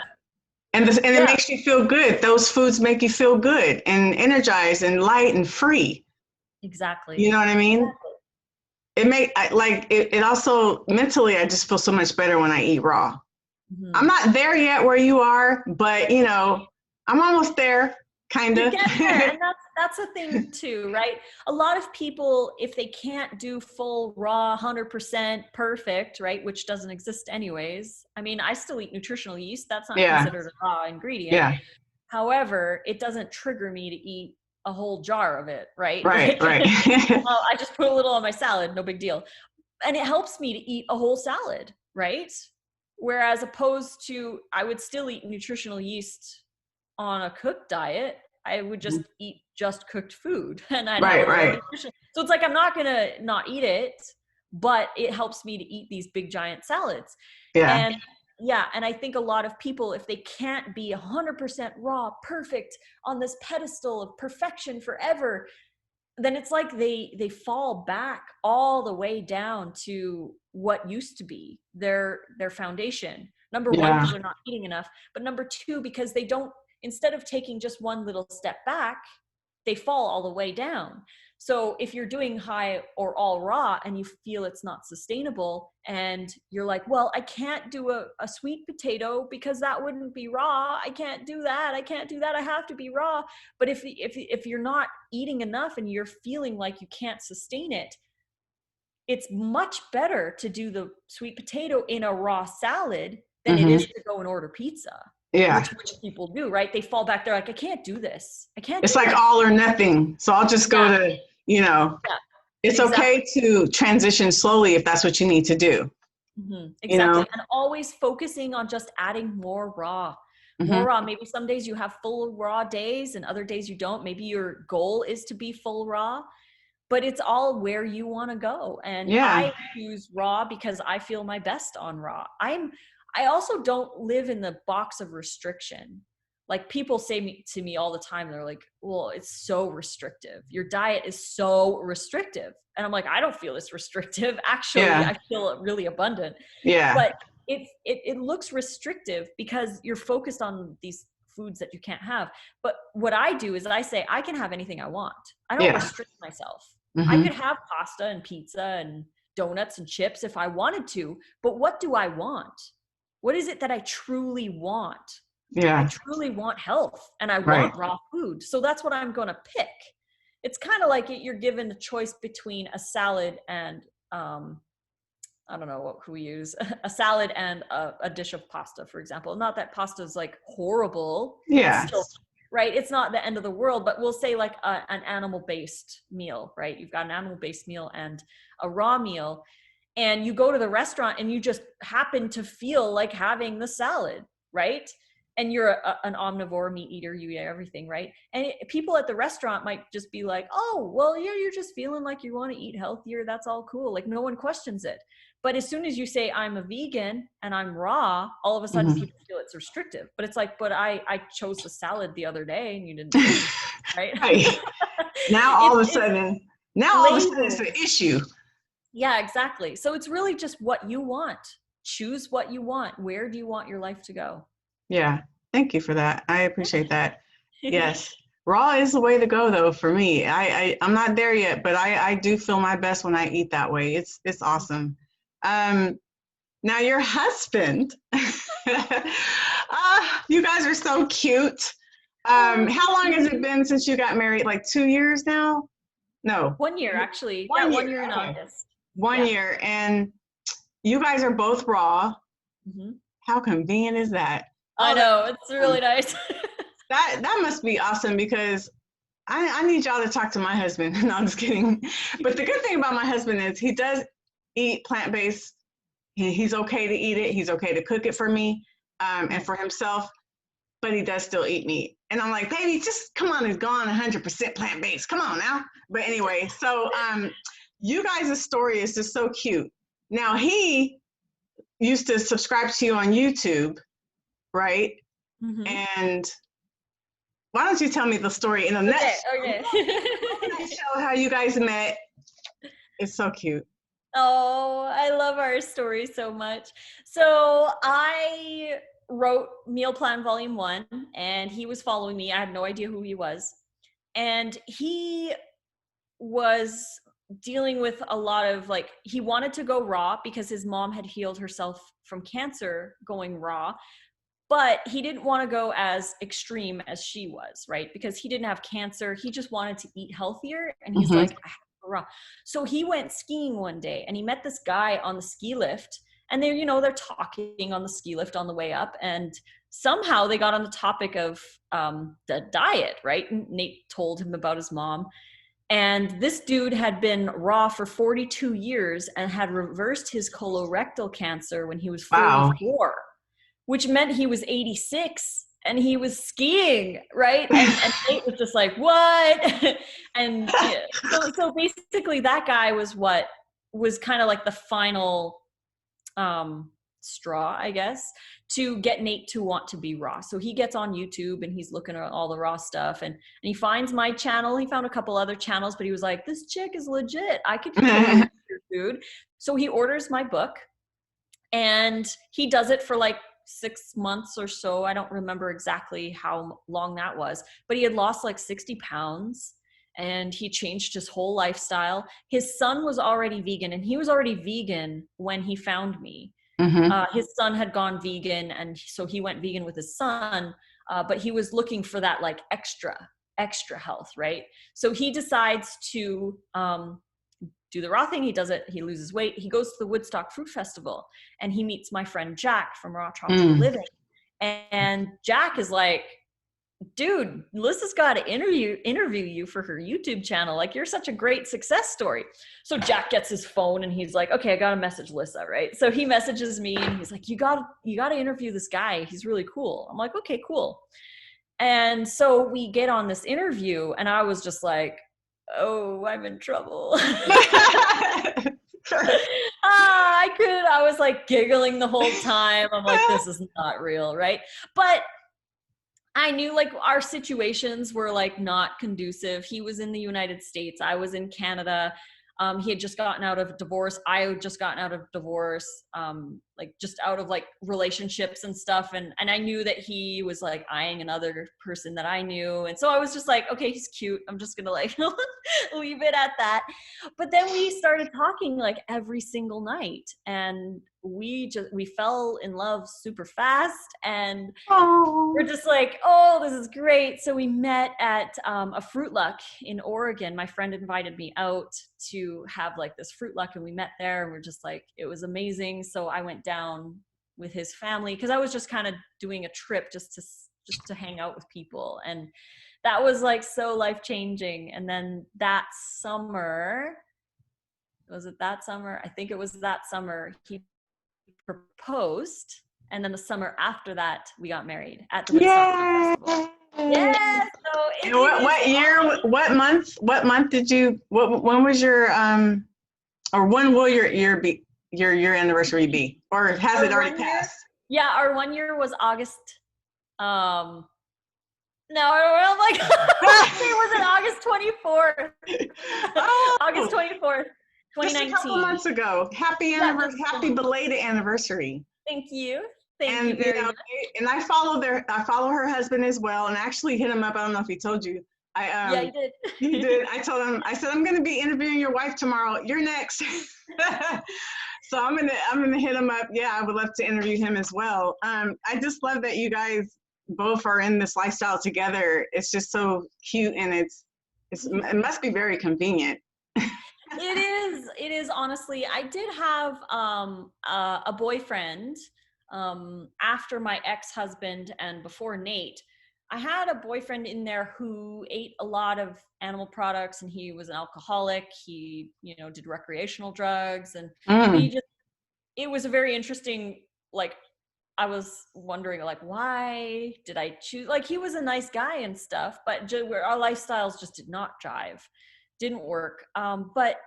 Speaker 1: it makes you feel good. Those foods make you feel good and energized and light and free.
Speaker 2: Exactly.
Speaker 1: You know what I mean? It also mentally, I just feel so much better when I eat raw. I'm not there yet where you are, but you know, I'm almost there, kind of.
Speaker 2: And that's a thing too, right? A lot of people, if they can't do full raw 100% perfect, right, which doesn't exist anyways. I mean, I still eat nutritional yeast. That's not considered a raw ingredient. However, it doesn't trigger me to eat a whole jar of it, right?
Speaker 1: Right.
Speaker 2: I just put a little on my salad, no big deal. And it helps me to eat a whole salad, right? Whereas opposed to, I would still eat nutritional yeast on a cooked diet. I would just eat just cooked food. And I'd have a little nutrition. So it's like, I'm not going to not eat it, but it helps me to eat these big giant salads.
Speaker 1: Yeah.
Speaker 2: And yeah, and I think a lot of people, if they can't be 100% raw, perfect on this pedestal of perfection forever, then it's like they fall back all the way down to what used to be their foundation. Number one,
Speaker 1: Yeah.
Speaker 2: because they're not eating enough, but number two, because they don't, instead of taking just one little step back, they fall all the way down. So if you're doing high or all raw and you feel it's not sustainable, and you're like, well, I can't do a sweet potato because that wouldn't be raw. I can't do that. I can't do that. I have to be raw. But if you're not eating enough and you're feeling like you can't sustain it, it's much better to do the sweet potato in a raw salad than it is to go and order pizza.
Speaker 1: Yeah.
Speaker 2: Which people do, right? They fall back. They're like, I can't do this. I can't
Speaker 1: It's
Speaker 2: do
Speaker 1: like
Speaker 2: this.
Speaker 1: all or nothing. So I'll just go to, it's okay to transition slowly if that's what you need to do.
Speaker 2: Exactly. And always focusing on just adding more raw. More raw. Maybe some days you have full raw days and other days you don't. Maybe your goal is to be full raw, but it's all where you want to go. And I choose raw because I feel my best on raw. I also don't live in the box of restriction. Like people say to me all the time, they're like, well, it's so restrictive. Your diet is so restrictive. And I'm like, I don't feel it's restrictive. Actually, I feel really abundant.
Speaker 1: Yeah.
Speaker 2: But it looks restrictive because you're focused on these foods that you can't have. But what I do is I say, I can have anything I want. I don't restrict myself. I could have pasta and pizza and donuts and chips if I wanted to, but what do I want? What is it that I truly want?
Speaker 1: Yeah.
Speaker 2: I truly want health and I want raw food. So that's what I'm going to pick. It's kind of like you're given a choice between a salad and, I don't know who we use, a salad and a dish of pasta, for example. Not that pasta is like horrible.
Speaker 1: Yeah.
Speaker 2: It's still, right? It's not the end of the world, but we'll say like an animal-based meal, right? You've got an animal-based meal and a raw meal, and you go to the restaurant and you just happen to feel like having the salad, right? And you're an omnivore, meat eater, you eat everything, right? And people at the restaurant might just be like, oh, well, you're just feeling like you want to eat healthier. That's all cool. Like no one questions it. But as soon as you say I'm a vegan and I'm raw, all of a sudden people feel it's restrictive. But it's like, but I chose the salad the other day and you didn't say anything, right?
Speaker 1: Right. Now all of a sudden it's an issue.
Speaker 2: Yeah, exactly. So it's really just what you want. Choose what you want. Where do you want your life to go?
Speaker 1: Yeah. Thank you for that. I appreciate that. Yes. Raw is the way to go though for me. I'm not there yet, but I do feel my best when I eat that way. It's awesome. Now your husband, you guys are so cute. How long has it been since you got married? Like 2 years now? No.
Speaker 2: 1 year, actually.
Speaker 1: 1 year.
Speaker 2: 1 year in August.
Speaker 1: 1 year. And you guys are both raw. How convenient is that?
Speaker 2: I know. It's really nice.
Speaker 1: That must be awesome because I need y'all to talk to my husband. No, I'm just kidding. But the good thing about my husband is he does eat plant-based. He's okay to eat it. He's okay to cook it for me and for himself, but he does still eat meat. And I'm like, baby, just come on and go on 100% plant-based. Come on now. But anyway, so you guys' story is just so cute. Now, he used to subscribe to you on YouTube, right? And why don't you tell me the story in the next show how you guys met? It's so cute.
Speaker 2: Oh, I love our story so much. So I wrote Meal Plan Volume 1 and he was following me. I had no idea who he was. And he was dealing with a lot of like, he wanted to go raw because his mom had healed herself from cancer going raw. But he didn't want to go as extreme as she was, right? Because he didn't have cancer. He just wanted to eat healthier. And he's like, I have to go raw. So he went skiing one day and he met this guy on the ski lift. And they're talking on the ski lift on the way up. And somehow they got on the topic of the diet, right? And Nate told him about his mom. And this dude had been raw for 42 years and had reversed his colorectal cancer when he was 44. Wow. Which meant he was 86 and he was skiing, right? And Nate was just like, what? And so basically that guy was what was kind of like the final straw, I guess, to get Nate to want to be raw. So he gets on YouTube and he's looking at all the raw stuff, and he finds my channel. He found a couple other channels, but he was like, this chick is legit. I could totally eat your food. So he orders my book, and he does it for like 6 months or so. I don't remember exactly how long that was, but he had lost like 60 pounds and he changed his whole lifestyle. His son was already vegan, and he was already vegan when he found me. His son had gone vegan, and so he went vegan with his son, but he was looking for that like extra health, right? So he decides to do the raw thing. He does it. He loses weight. He goes to the Woodstock Fruit Festival, and he meets my friend Jack from Raw Tropical Living. And Jack is like, dude, Lissa's got to interview you for her YouTube channel. Like, you're such a great success story. So Jack gets his phone and he's like, okay, I got to message Lissa, right? So he messages me and he's like, you got to interview this guy. He's really cool. I'm like, okay, cool. And so we get on this interview, and I was just like, oh, I'm in trouble. I was like giggling the whole time. I'm like, this is not real, right? But I knew like our situations were like not conducive. He was in the United States. I was in Canada. He had just gotten out of divorce. I had just gotten out of divorce, like just out of like relationships and stuff. And I knew that he was like eyeing another person that I knew. And so I was just like, okay, he's cute. I'm just going to like leave it at that. But then we started talking like every single night, and we fell in love super fast, and we're just like, oh, this is great. So we met at a Fruit Luck in Oregon. My friend invited me out to have like this Fruit Luck, and we met there, and we're just like, it was amazing. So I went down with his family because I was just kind of doing a trip just to hang out with people, and that was like so life-changing. And then that summer, was it that summer? I think it was that summer he proposed. And then the summer after that, we got married at the Woodstock Fruit Festival. Yeah. So
Speaker 1: and what year? What month did you? When was your or when will your year be? Your anniversary be? Or has it already passed?
Speaker 2: Yeah, our 1 year was August. No, I'm like, it was in August 24th. August 24th, 2019.
Speaker 1: Just a couple months ago. Happy anniversary! Happy belated anniversary.
Speaker 2: Thank you. Thank you very much.
Speaker 1: And I follow her husband as well, and I actually hit him up. I don't know if he told you.
Speaker 2: Yeah, he did.
Speaker 1: He did. I told him. I said, I'm going to be interviewing your wife tomorrow. You're next. So I'm gonna hit him up. Yeah, I would love to interview him as well. I just love that you guys both are in this lifestyle together. It's just so cute, and it must be very convenient.
Speaker 2: It is honestly. I did have a boyfriend after my ex-husband and before Nate. I had a boyfriend in there who ate a lot of animal products, and he was an alcoholic. He, did recreational drugs, and it was a very interesting, like, I was wondering, like, why did I choose? Like, he was a nice guy and stuff, but our lifestyles just did not jive, didn't work. But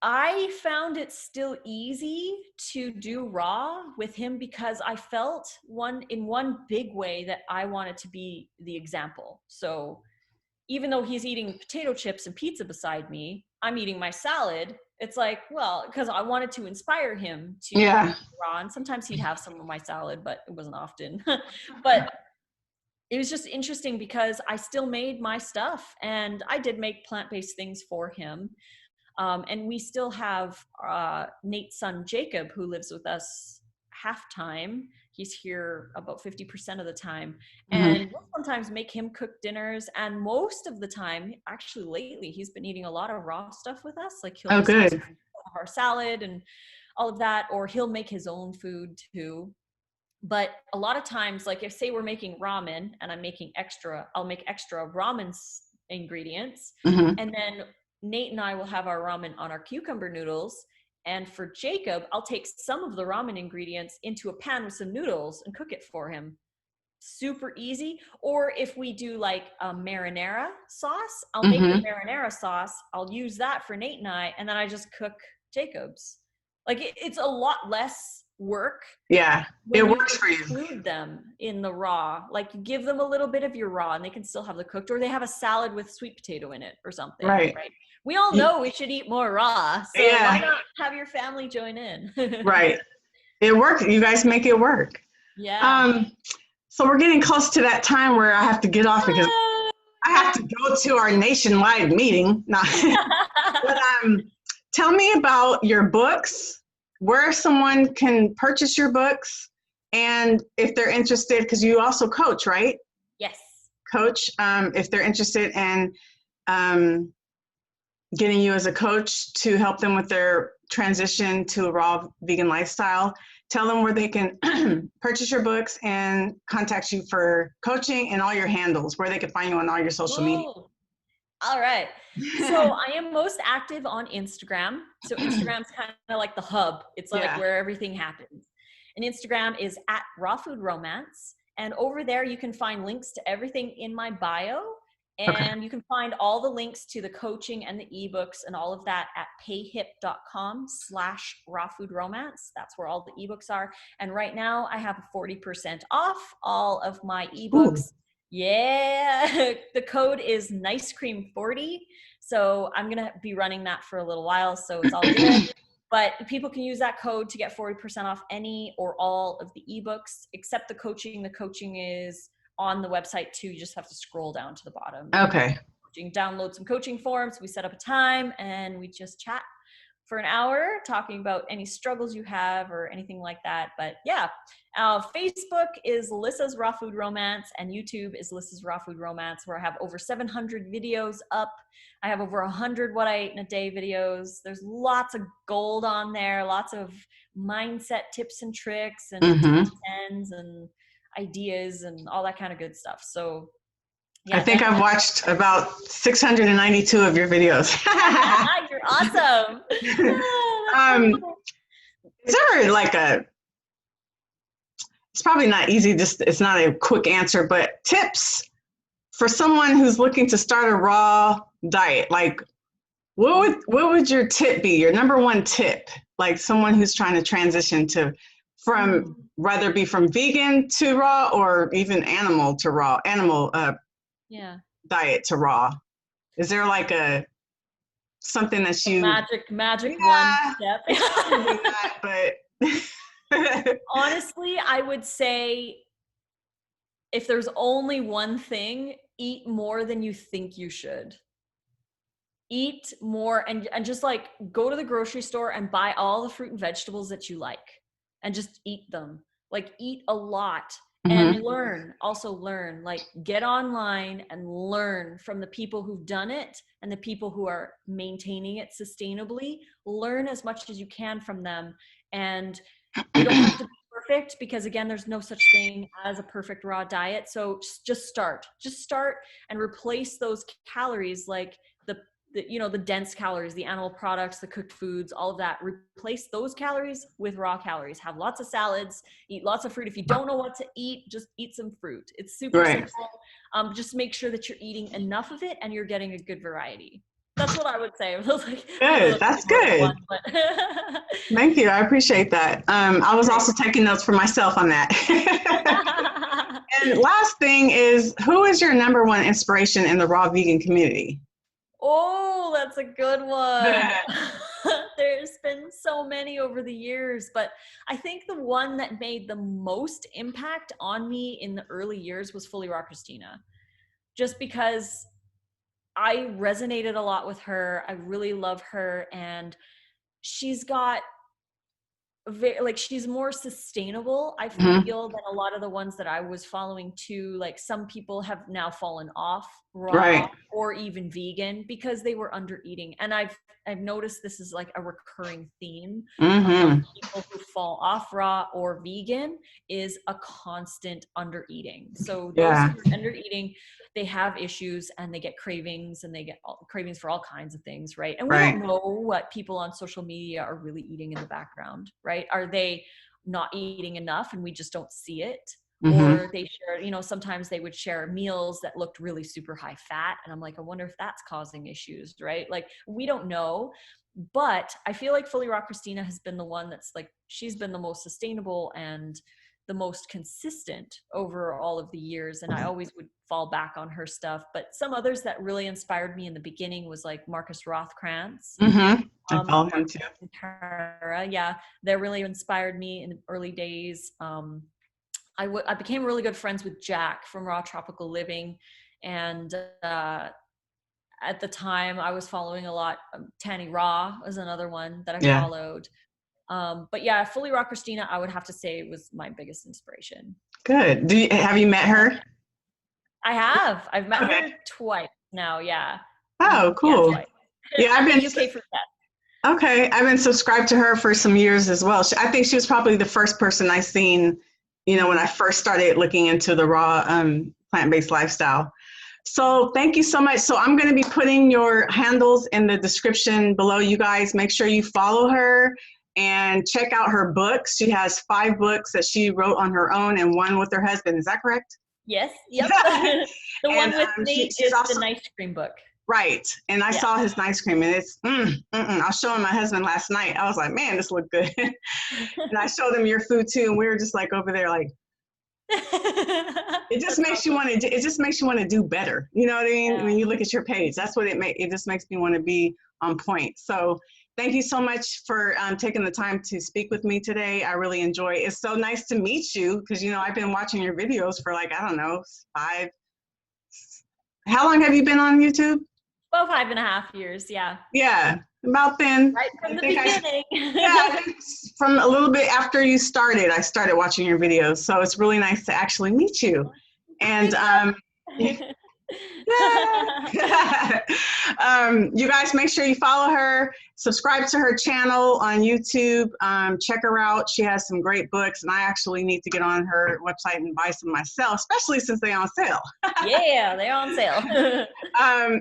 Speaker 2: I found it still easy to do raw with him because I felt in one big way that I wanted to be the example. So even though he's eating potato chips and pizza beside me, I'm eating my salad. It's like, well, because I wanted to inspire him to be raw. And sometimes he'd have some of my salad, but it wasn't often. But it was just interesting because I still made my stuff, and I did make plant-based things for him. And we still have Nate's son, Jacob, who lives with us half time. He's here about 50% of the time. And we'll sometimes make him cook dinners. And most of the time, actually lately, he's been eating a lot of raw stuff with us. Like he'll just have our salad and all of that, or he'll make his own food too. But a lot of times, like if say we're making ramen and I'm making I'll make extra ramen ingredients. And then Nate and I will have our ramen on our cucumber noodles. And for Jacob, I'll take some of the ramen ingredients into a pan with some noodles and cook it for him. super easy. Or if we do like a marinara sauce, I'll make
Speaker 1: Mm-hmm.
Speaker 2: the marinara sauce. I'll use that for Nate and and then I just cook Jacob's. Like it's a lot less work
Speaker 1: Yeah, it
Speaker 2: when you
Speaker 1: works for you.
Speaker 2: include them in the raw. Like you give them a little bit of your raw and they can still have the cooked, or they have a salad with sweet potato in it or something,
Speaker 1: Right.
Speaker 2: right? We all know we should eat more raw, so why
Speaker 1: Yeah.
Speaker 2: not have your family join in?
Speaker 1: Right. It works. You guys make it work.
Speaker 2: Yeah.
Speaker 1: So we're getting close to that time where I have to get off because I have to go to our nationwide meeting. No. But tell me about your books, where someone can purchase your books, and if they're interested, because you also coach, right?
Speaker 2: Yes.
Speaker 1: Coach, if they're interested in getting you as a coach to help them with their transition to a raw vegan lifestyle, tell them where they can purchase your books and contact you for coaching and all your handles, where they can find you on all your social media.
Speaker 2: All right. So I am most active on Instagram. So Instagram's kind of like the hub. It's like where everything happens. And Instagram is at Raw Food Romance. And over there, you can find links to everything in my bio. And you can find all the links to the coaching and the ebooks and all of that at payhip.com/rawfoodromance. That's where all the ebooks are. And right now I have 40% off all of my ebooks. Ooh. Yeah, the code is Nice Cream 40. So I'm going to be running that for a little while. So it's all good. But people can use that code to get 40% off any or all of the ebooks, except the coaching. The coaching is on the website too. You just have to scroll down to the bottom.
Speaker 1: Okay.
Speaker 2: You can download some coaching forms. We set up a time and we just chat for an hour talking about any struggles you have or anything like that. But yeah, Facebook is Lissa's Raw Food Romance and YouTube is Lissa's Raw Food Romance, where I have over 700 videos up. I have over 100 what I ate in a day videos. There's lots of gold on there, lots of mindset tips and tricks and top 10s and ideas and all that kind of good stuff. So yeah,
Speaker 1: I think I've watched about 692 of your videos.
Speaker 2: You're awesome.
Speaker 1: Is there like it's probably not easy, it's not a quick answer, but tips for someone who's looking to start a raw diet? Like what would your tip be, your number one tip? Like someone who's trying to transition from whether it be from vegan to raw or even animal diet to raw. Is there like something that you
Speaker 2: magic one step?
Speaker 1: Probably not, but
Speaker 2: honestly, I would say if there's only one thing, eat more than you think you should. Eat more and just like go to the grocery store and buy all the fruit and vegetables that you like and just eat them. Like eat a lot. And learn, like get online and learn from the people who've done it and the people who are maintaining it sustainably. Learn as much as you can from them. And you don't have to be perfect because again, there's no such thing as a perfect raw diet. So just start and replace those calories, like the dense calories, the animal products, the cooked foods, all of that. Replace those calories with raw calories. Have lots of salads, eat lots of fruit. If you don't know what to eat, just eat some fruit. It's super simple. Just make sure that you're eating enough of it and you're getting a good variety. That's what I would say.
Speaker 1: Good. That's good. Thank you. I appreciate that. I was also taking notes for myself on that. And last thing is, who is your number one inspiration in the raw vegan community?
Speaker 2: Oh, that's a good one. There's been so many over the years, but I think the one that made the most impact on me in the early years was Fully Raw Christina. Just because I resonated a lot with her. I really love her. And she's got she's more sustainable, I feel, than a lot of the ones that I was following too. Like some people have now fallen off raw or even vegan because they were under eating. And I've noticed this is like a recurring theme among people who fall off raw or vegan is a constant under eating. So those who are under eating, they have issues and they get cravings and they get cravings for all kinds of things, right? And we don't know what people on social media are really eating in the background, right? Are they not eating enough and we just don't see it?
Speaker 1: Mm-hmm.
Speaker 2: or they shared, you know, sometimes they would share meals that looked really super high fat. And I'm like, I wonder if that's causing issues, right? Like, we don't know. But I feel like Fully Raw Christina has been the one that's like, she's been the most sustainable and the most consistent over all of the years. And I always would fall back on her stuff. But some others that really inspired me in the beginning was like Marcus Rothkrantz.
Speaker 1: Mm-hmm. I follow him too.
Speaker 2: Tara, yeah, that really inspired me in the early days. I became really good friends with Jack from Raw Tropical Living. And at the time I was following a lot. Tanny Raw was another one that I
Speaker 1: Yeah.
Speaker 2: followed. But yeah, Fully Raw Christina, I would have to say, was my biggest inspiration.
Speaker 1: Good. Have you met her?
Speaker 2: I have. I've met
Speaker 1: Okay.
Speaker 2: her twice now. Yeah.
Speaker 1: Oh,
Speaker 2: Yeah,
Speaker 1: cool.
Speaker 2: twice.
Speaker 1: Yeah,
Speaker 2: At the UK for that.
Speaker 1: Okay, I've been subscribed to her for some years as well. I think she was probably the first person I seen, you know, when I first started looking into the raw plant-based lifestyle. So thank you so much. So I'm going to be putting your handles in the description below. You guys make sure you follow her and check out her books. She has 5 books that she wrote on her own and 1 with her husband. Is that correct?
Speaker 2: Yes. Yep. The one with Nate
Speaker 1: she's
Speaker 2: is
Speaker 1: also
Speaker 2: the ice cream book.
Speaker 1: right. And I saw his ice cream, and it's I was showing my husband last night. I was like, man, this looked good. And I showed him your food too, and we were just like over there like, it just makes you want to. It just makes you want to do better. You know what I mean?
Speaker 2: Yeah.
Speaker 1: When you look at your page, that's what it just makes me want to be on point. So thank you so much for taking the time to speak with me today. I really enjoy it. It's so nice to meet you because, you know, I've been watching your videos for like, I don't know, 5. How long have you been on YouTube?
Speaker 2: About 5.5 years. Yeah.
Speaker 1: Yeah, about then.
Speaker 2: Right from the
Speaker 1: think
Speaker 2: beginning.
Speaker 1: I think from a little bit after you started, I started watching your videos. So it's really nice to actually meet you. And you guys make sure you follow her, subscribe to her channel on YouTube, check her out. She has some great books, and I actually need to get on her website and buy some myself, especially since they're on sale.
Speaker 2: Yeah, they're on sale.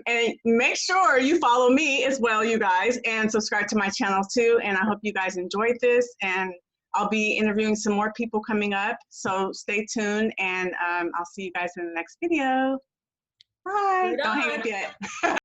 Speaker 1: And make sure you follow me as well, you guys, and subscribe to my channel too. And I hope you guys enjoyed this, and I'll be interviewing some more people coming up. So stay tuned, and I'll see you guys in the next video. Bye. Don't hang up yet.